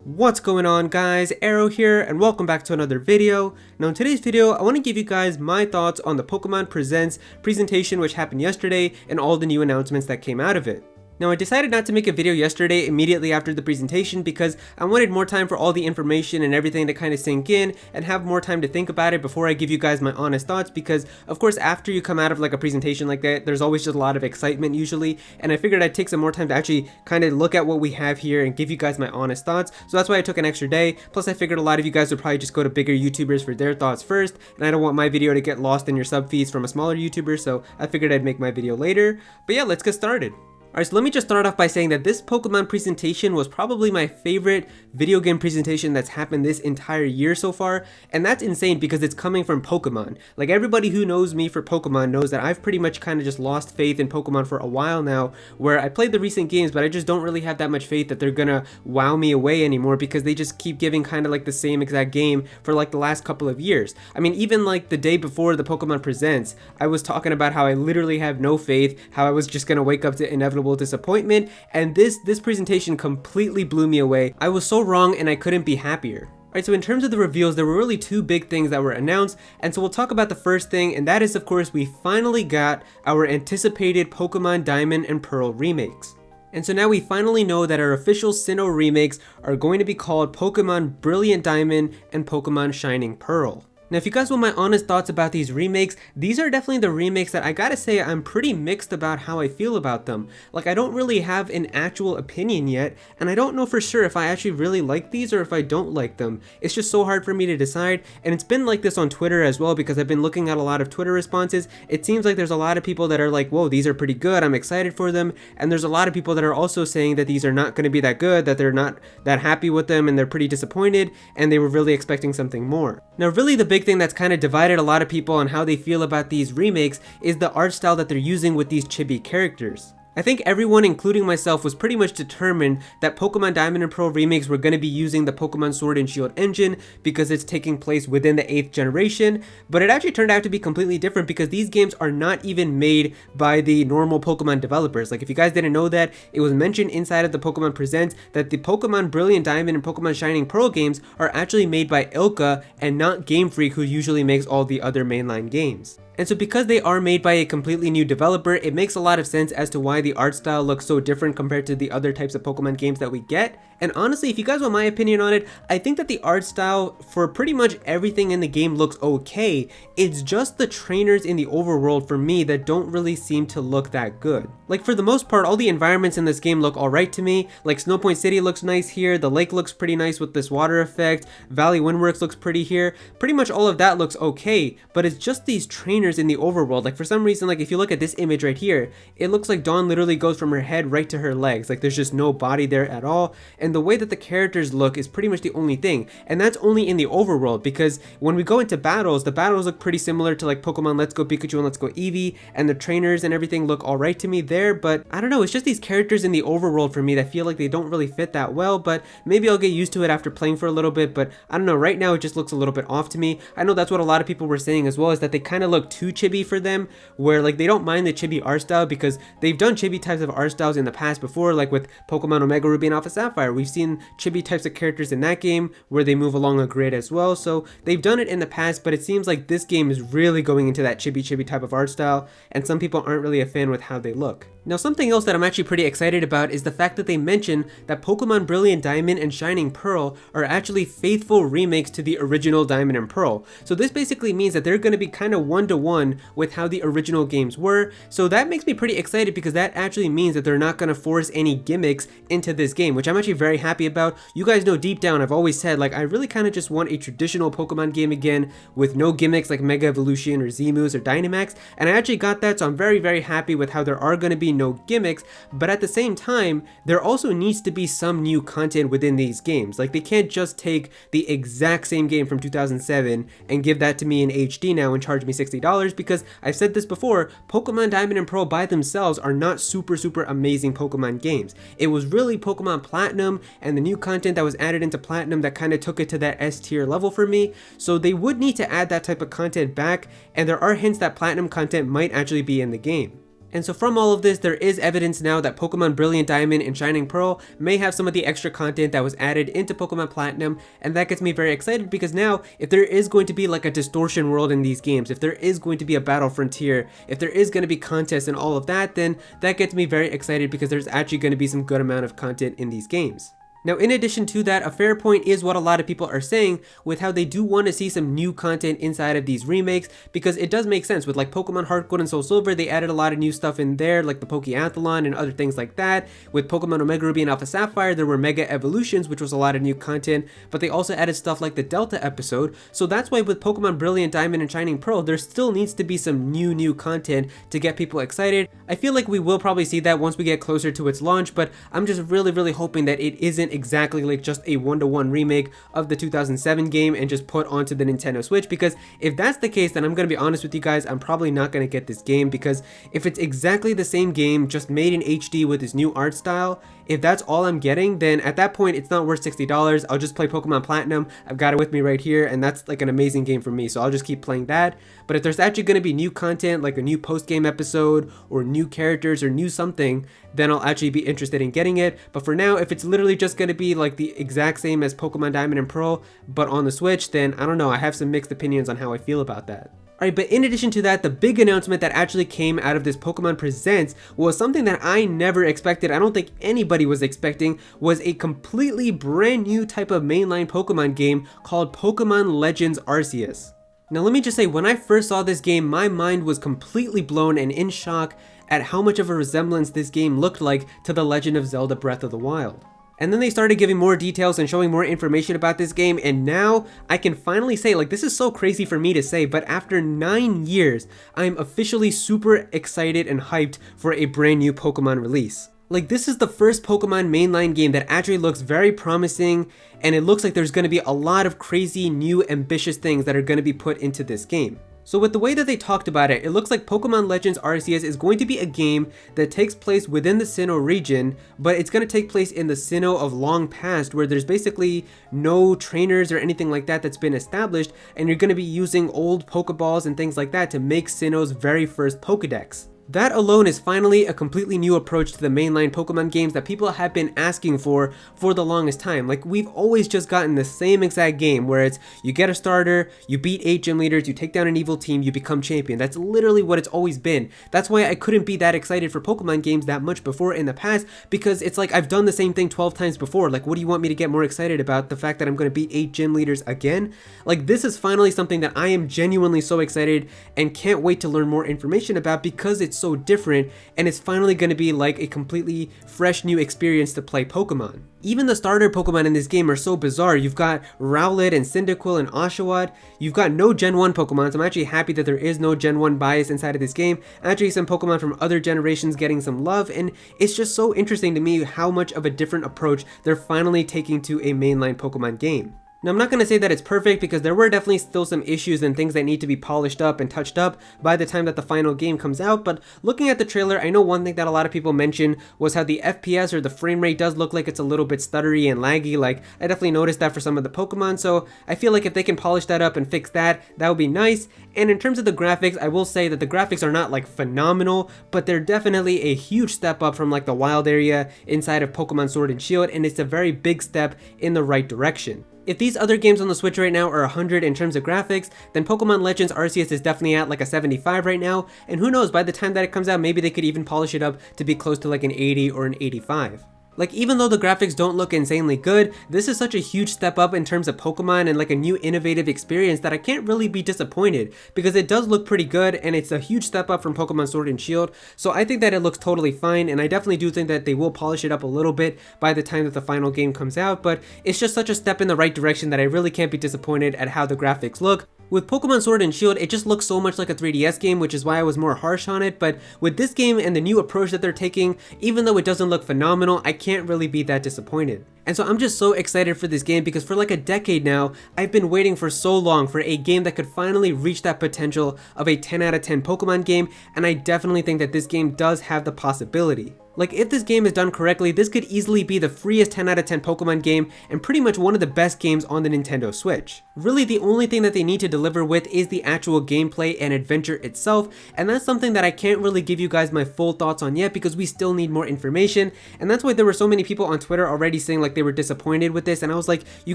What's going on, guys? Aero here and welcome back to another video. Now in today's video I want to give you guys my thoughts on the Pokemon Presents presentation which happened yesterday and all the new announcements that came out of it. Now I decided not to make a video yesterday immediately after the presentation because I wanted more time for all the information and everything to kind of sink in and have more time to think about it before I give you guys my honest thoughts, because of course after you come out of like a presentation like that there's always just a lot of excitement usually, and I figured I'd take some more time to actually kind of look at what we have here and give you guys my honest thoughts. So that's why I took an extra day. Plus I figured a lot of you guys would probably just go to bigger YouTubers for their thoughts first, and I don't want my video to get lost in your sub feeds from a smaller YouTuber, so I figured I'd make my video later. But yeah, let's get started. Alright, so let me just start off by saying that this Pokemon presentation was probably my favorite video game presentation that's happened this entire year so far, and that's insane because it's coming from Pokemon. Like, everybody who knows me for Pokemon knows that I've pretty much kind of just lost faith in Pokemon for a while now, where I played the recent games but I just don't really have that much faith that they're gonna wow me away anymore because they just keep giving kind of like the same exact game for like the last couple of years. I mean, even like the day before the Pokemon Presents, I was talking about how I literally have no faith, how I was just gonna wake up to inevitable disappointment, and this presentation completely blew me away. I was so wrong and I couldn't be happier. Alright, so in terms of the reveals, there were really two big things that were announced, and so we'll talk about the first thing, and that is of course we finally got our anticipated Pokemon Diamond and Pearl remakes. And so now we finally know that our official Sinnoh remakes are going to be called Pokemon Brilliant Diamond and Pokemon Shining Pearl. Now if you guys want my honest thoughts about these remakes, these are definitely the remakes that I gotta say I'm pretty mixed about how I feel about them. Like, I don't really have an actual opinion yet, and I don't know for sure if I actually really like these or if I don't like them. It's just so hard for me to decide, and it's been like this on Twitter as well because I've been looking at a lot of Twitter responses. It seems like there's a lot of people that are like, whoa, these are pretty good, I'm excited for them, and there's a lot of people that are also saying that these are not going to be that good, that they're not that happy with them and they're pretty disappointed and they were really expecting something more. Now really the big thing that's kind of divided a lot of people on how they feel about these remakes is the art style that they're using with these chibi characters. I think everyone, including myself, was pretty much determined that Pokemon Diamond and Pearl remakes were going to be using the Pokemon Sword and Shield engine because it's taking place within the 8th generation, but it actually turned out to be completely different because these games are not even made by the normal Pokemon developers. Like, if you guys didn't know that, it was mentioned inside of the Pokemon Presents that the Pokemon Brilliant Diamond and Pokemon Shining Pearl games are actually made by Ilka and not Game Freak, who usually makes all the other mainline games. And so because they are made by a completely new developer, it makes a lot of sense as to why the art style looks so different compared to the other types of Pokemon games that we get. And honestly, if you guys want my opinion on it, I think that the art style for pretty much everything in the game looks okay. It's just the trainers in the overworld for me that don't really seem to look that good. Like, for the most part, all the environments in this game look alright to me. Like, Snow Point City looks nice here, the lake looks pretty nice with this water effect, Valley Windworks looks pretty here. Pretty much all of that looks okay, but it's just these trainers in the overworld. Like, for some reason, like if you look at this image right here, it looks like Dawn literally goes from her head right to her legs. Like, there's just no body there at all, and the way that the characters look is pretty much the only thing, and that's only in the overworld, because when we go into battles, the battles look pretty similar to like Pokemon Let's Go Pikachu and Let's Go Eevee, and the trainers and everything look alright to me there, but I don't know, it's just these characters in the overworld for me that feel like they don't really fit that well, but maybe I'll get used to it after playing for a little bit. But I don't know, right now it just looks a little bit off to me. I know that's what a lot of people were saying as well, is that they kind of look too chibi for them, where like they don't mind the chibi art style because they've done chibi types of art styles in the past before, like with Pokemon Omega Ruby and Alpha Sapphire. We've seen chibi types of characters in that game where they move along a grid as well, so they've done it in the past, but it seems like this game is really going into that chibi type of art style, and some people aren't really a fan with how they look. Now something else that I'm actually pretty excited about is the fact that they mention that Pokemon Brilliant Diamond and Shining Pearl are actually faithful remakes to the original Diamond and Pearl. So this basically means that they're going to be kind of one-to-one with how the original games were, so that makes me pretty excited because that actually means that they're not going to force any gimmicks into this game, which I'm actually very happy about. You guys know deep down I've always said, like, I really kind of just want a traditional Pokemon game again with no gimmicks like Mega Evolution or Z-Moves or Dynamax, and I actually got that, so I'm very, very happy with how there are going to be no gimmicks, but at the same time, there also needs to be some new content within these games. Like, they can't just take the exact same game from 2007 and give that to me in HD now and charge me $60, because I've said this before, Pokemon Diamond and Pearl by themselves are not super amazing Pokemon games. It was really Pokemon Platinum and the new content that was added into Platinum that kind of took it to that S tier level for me, so they would need to add that type of content back, and there are hints that Platinum content might actually be in the game. And so from all of this, there is evidence now that Pokemon Brilliant Diamond and Shining Pearl may have some of the extra content that was added into Pokemon Platinum, and that gets me very excited because now, if there is going to be like a distortion world in these games, if there is going to be a battle frontier, if there is going to be contests and all of that, then that gets me very excited because there's actually going to be some good amount of content in these games. Now, in addition to that, a fair point is what a lot of people are saying with how they do want to see some new content inside of these remakes, because it does make sense. With like Pokemon Heart Gold and Soul Silver, they added a lot of new stuff in there, like the Pokeathlon and other things like that. With Pokemon Omega Ruby and Alpha Sapphire, there were Mega Evolutions, which was a lot of new content, but they also added stuff like the Delta episode. So that's why with Pokemon Brilliant Diamond and Shining Pearl, there still needs to be some new content to get people excited. I feel like we will probably see that once we get closer to its launch, but I'm just really hoping that it isn't exactly like just a one-to-one remake of the 2007 game and just put onto the Nintendo Switch, because if that's the case, then I'm gonna be honest with you guys, I'm probably not gonna get this game, because if it's exactly the same game just made in HD with this new art style, if that's all I'm getting, then at that point it's not worth $60. I'll just play Pokemon Platinum. I've got it with me right here, and that's like an amazing game for me, so I'll just keep playing that. But if there's actually going to be new content, like a new post-game episode or new characters or new something, then I'll actually be interested in getting it. But for now, if it's literally just going to be like the exact same as Pokemon Diamond and Pearl but on the Switch, then I don't know, I have some mixed opinions on how I feel about that. Alright, but in addition to that, the big announcement that actually came out of this Pokemon Presents was something that I never expected, I don't think anybody was expecting, was a completely brand new type of mainline Pokemon game called Pokemon Legends Arceus. Now let me just say, when I first saw this game, my mind was completely blown and in shock at how much of a resemblance this game looked like to The Legend of Zelda Breath of the Wild. And then they started giving more details and showing more information about this game, and now I can finally say, like, this is so crazy for me to say, but after 9 years, I'm officially super excited and hyped for a brand new Pokemon release. Like, this is the first Pokemon mainline game that actually looks very promising, and it looks like there's going to be a lot of crazy, new, ambitious things that are going to be put into this game. So with the way that they talked about it, it looks like Pokemon Legends Arceus is going to be a game that takes place within the Sinnoh region, but it's going to take place in the Sinnoh of long past, where there's basically no trainers or anything like that that's been established, and you're going to be using old Pokeballs and things like that to make Sinnoh's very first Pokedex. That alone is finally a completely new approach to the mainline Pokemon games that people have been asking for the longest time. Like, we've always just gotten the same exact game where it's you get a starter, you beat 8 gym leaders, you take down an evil team, you become champion. That's literally what it's always been. That's why I couldn't be that excited for Pokemon games that much before in the past, because it's like I've done the same thing 12 times before. Like, what do you want me to get more excited about? The fact that I'm going to beat 8 gym leaders again? Like, this is finally something that I am genuinely so excited and can't wait to learn more information about, because it's so different and it's finally going to be like a completely fresh new experience to play Pokemon. Even the starter Pokemon in this game are so bizarre. You've got Rowlet and Cyndaquil and Oshawott. You've got no Gen 1 Pokemon, so I'm actually happy that there is no Gen 1 bias inside of this game. Actually, some Pokemon from other generations getting some love, and it's just so interesting to me how much of a different approach they're finally taking to a mainline Pokemon game. Now, I'm not going to say that it's perfect, because there were definitely still some issues and things that need to be polished up and touched up by the time that the final game comes out, but looking at the trailer, I know one thing that a lot of people mentioned was how the FPS or the frame rate does look like it's a little bit stuttery and laggy. Like, I definitely noticed that for some of the Pokemon, so I feel like if they can polish that up and fix that, that would be nice. And in terms of the graphics, I will say that the graphics are not like phenomenal, but they're definitely a huge step up from like the wild area inside of Pokemon Sword and Shield, and it's a very big step in the right direction. If these other games on the Switch right now are 100 in terms of graphics, then Pokemon Legends Arceus is definitely at like a 75 right now, and who knows, by the time that it comes out, maybe they could even polish it up to be close to like an 80 or an 85. Like, even though the graphics don't look insanely good, this is such a huge step up in terms of Pokemon and like a new innovative experience that I can't really be disappointed, because it does look pretty good and it's a huge step up from Pokemon Sword and Shield. So I think that it looks totally fine, and I definitely do think that they will polish it up a little bit by the time that the final game comes out, but it's just such a step in the right direction that I really can't be disappointed at how the graphics look. With Pokemon Sword and Shield, it just looks so much like a 3DS game, which is why I was more harsh on it, but with this game and the new approach that they're taking, even though it doesn't look phenomenal, I can't really be that disappointed. And so I'm just so excited for this game, because for like a decade now, I've been waiting for so long for a game that could finally reach that potential of a 10 out of 10 Pokemon game, and I definitely think that this game does have the possibility. Like, if this game is done correctly, this could easily be the freest 10 out of 10 Pokemon game and pretty much one of the best games on the Nintendo Switch. Really, the only thing that they need to deliver with is the actual gameplay and adventure itself, and that's something that I can't really give you guys my full thoughts on yet because we still need more information, and that's why there were so many people on Twitter already saying like they were disappointed with this, and I was like, you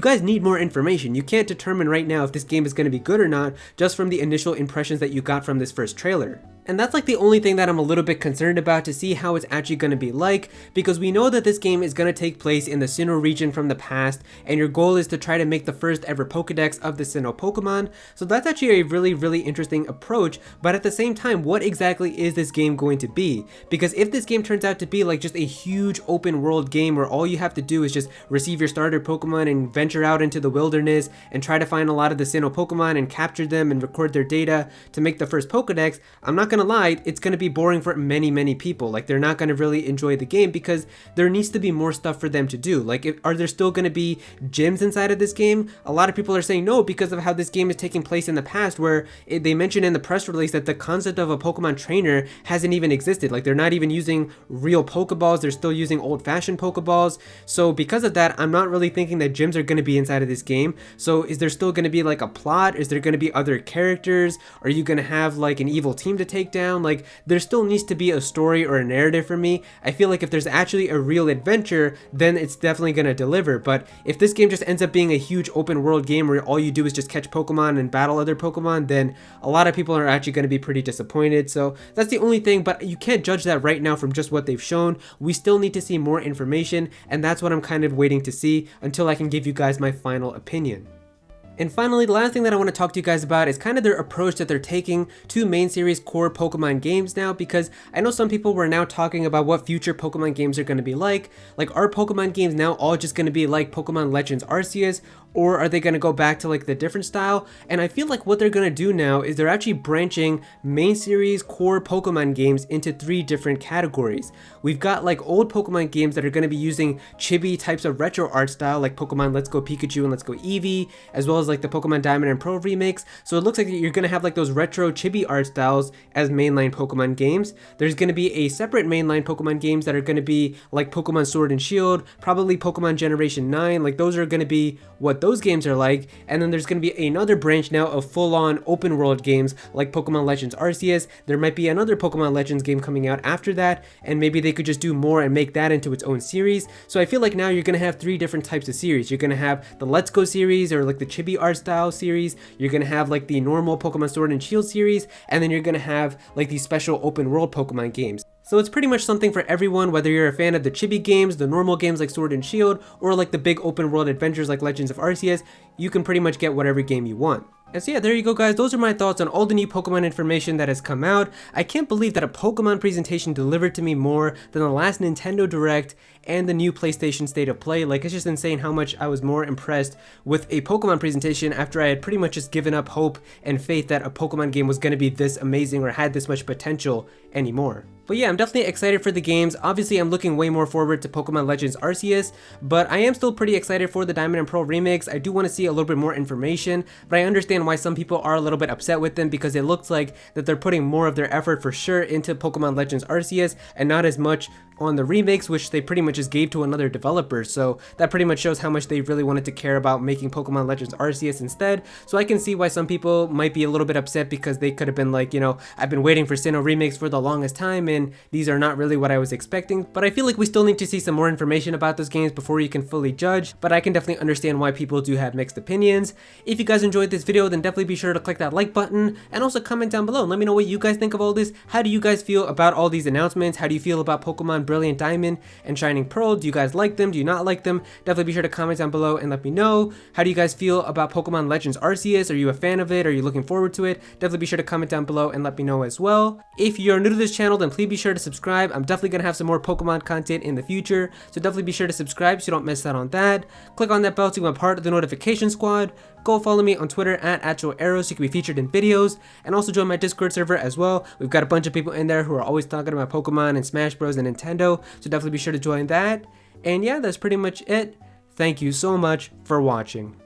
guys need more information. You can't determine right now if this game is going to be good or not just from the initial impressions that you got from this first trailer. And that's like the only thing that I'm a little bit concerned about, to see how it's actually going to be like, because we know that this game is going to take place in the Sinnoh region from the past, and your goal is to try to make the first ever Pokedex of the Sinnoh Pokemon. So that's actually a really interesting approach, but at the same time, what exactly is this game going to be? Because if this game turns out to be like just a huge open world game where all you have to do is just receive your starter Pokemon and venture out into the wilderness and try to find a lot of the Sinnoh Pokemon and capture them and record their data to make the first Pokedex, I'm not gonna lie, it's gonna be boring for many people. Like, they're not gonna really enjoy the game because there needs to be more stuff for them to do. Like, are there still gonna be gyms inside of this game? A lot of people are saying no because of how this game is taking place in the past, where they mentioned in the press release that the concept of a Pokemon trainer hasn't even existed. Like, they're not even using real Pokeballs, they're still using old-fashioned Pokeballs. So because of that, I'm not really thinking that gyms are gonna be inside of this game. So is there still gonna be like a plot? Is there gonna be other characters? Are you gonna have like an evil team to take down? Like, there still needs to be a story or a narrative for me. I feel like if there's actually a real adventure, then it's definitely gonna deliver. But if this game just ends up being a huge open world game where all you do is just catch Pokemon and battle other Pokemon, then a lot of people are actually gonna be pretty disappointed. So that's the only thing, but you can't judge that right now from just what they've shown. We still need to see more information, and that's what I'm kind of waiting to see until I can give you guys my final opinion. And finally, the last thing that I want to talk to you guys about is kind of their approach that they're taking to main series core Pokemon games now, because I know some people were now talking about what future Pokemon games are going to be like. Like, are Pokemon games now all just going to be like Pokemon Legends Arceus, or are they going to go back to like the different style? And I feel like what they're going to do now is they're actually branching main series core Pokemon games into 3 different categories. We've got like old Pokemon games that are going to be using chibi types of retro art style, like Pokemon Let's Go Pikachu and Let's Go Eevee, as well as like the Pokemon Diamond and Pearl remakes. So it looks like you're going to have like those retro chibi art styles as mainline Pokemon games. There's going to be a separate mainline Pokemon games that are going to be like Pokemon Sword and Shield, probably Pokemon Generation 9, like those are going to be what those games are like. And then there's going to be another branch now of full-on open world games like Pokemon Legends Arceus. There might be another Pokemon Legends game coming out after that, and maybe they could just do more and make that into its own series. So I feel like now you're going to have 3 different types of series. You're going to have the Let's Go series, or like the chibi art style series. You're going to have like the normal Pokemon Sword and Shield series, and then you're going to have like these special open world Pokemon games. So it's pretty much something for everyone, whether you're a fan of the chibi games, the normal games like Sword and Shield, or like the big open world adventures like Legends of Arceus. You can pretty much get whatever game you want. And so yeah, there you go guys, those are my thoughts on all the new Pokemon information that has come out. I can't believe that a Pokemon presentation delivered to me more than the last Nintendo Direct and the new PlayStation State of Play. Like, it's just insane how much I was more impressed with a Pokemon presentation after I had pretty much just given up hope and faith that a Pokemon game was going to be this amazing or had this much potential anymore. But yeah, I'm definitely excited for the games. Obviously, I'm looking way more forward to Pokemon Legends Arceus, but I am still pretty excited for the Diamond and Pearl remakes. I do want to see a little bit more information, but I understand why some people are a little bit upset with them, because it looks like that they're putting more of their effort for sure into Pokemon Legends Arceus and not as much on the remakes, which they pretty much just gave to another developer. So that pretty much shows how much they really wanted to care about making Pokemon Legends Arceus instead. So I can see why some people might be a little bit upset, because they could have been like, you know, I've been waiting for Sinnoh Remakes for the longest time and these are not really what I was expecting. But I feel like we still need to see some more information about those games before you can fully judge, but I can definitely understand why people do have mixed opinions. If you guys enjoyed this video, then definitely be sure to click that like button and also comment down below and let me know what you guys think of all this. How do you guys feel about all these announcements? How do you feel about Pokemon Brilliant Diamond and Shining Pearl? Do you guys like them? Do you not like them? Definitely be sure to comment down below and let me know. How do you guys feel about Pokemon Legends Arceus? Are you a fan of it? Are you looking forward to it? Definitely be sure to comment down below and let me know as well. If you're new to this channel, then please be sure to subscribe. I'm definitely gonna have some more Pokemon content in the future, so definitely be sure to subscribe so you don't miss out on that. Click on that bell to become a part of the notification squad. Go follow me on Twitter at Aero so you can be featured in videos, and also join my Discord server as well. We've got a bunch of people in there who are always talking about Pokemon and Smash Bros and Nintendo, so definitely be sure to join that. And yeah, that's pretty much it. Thank you so much for watching.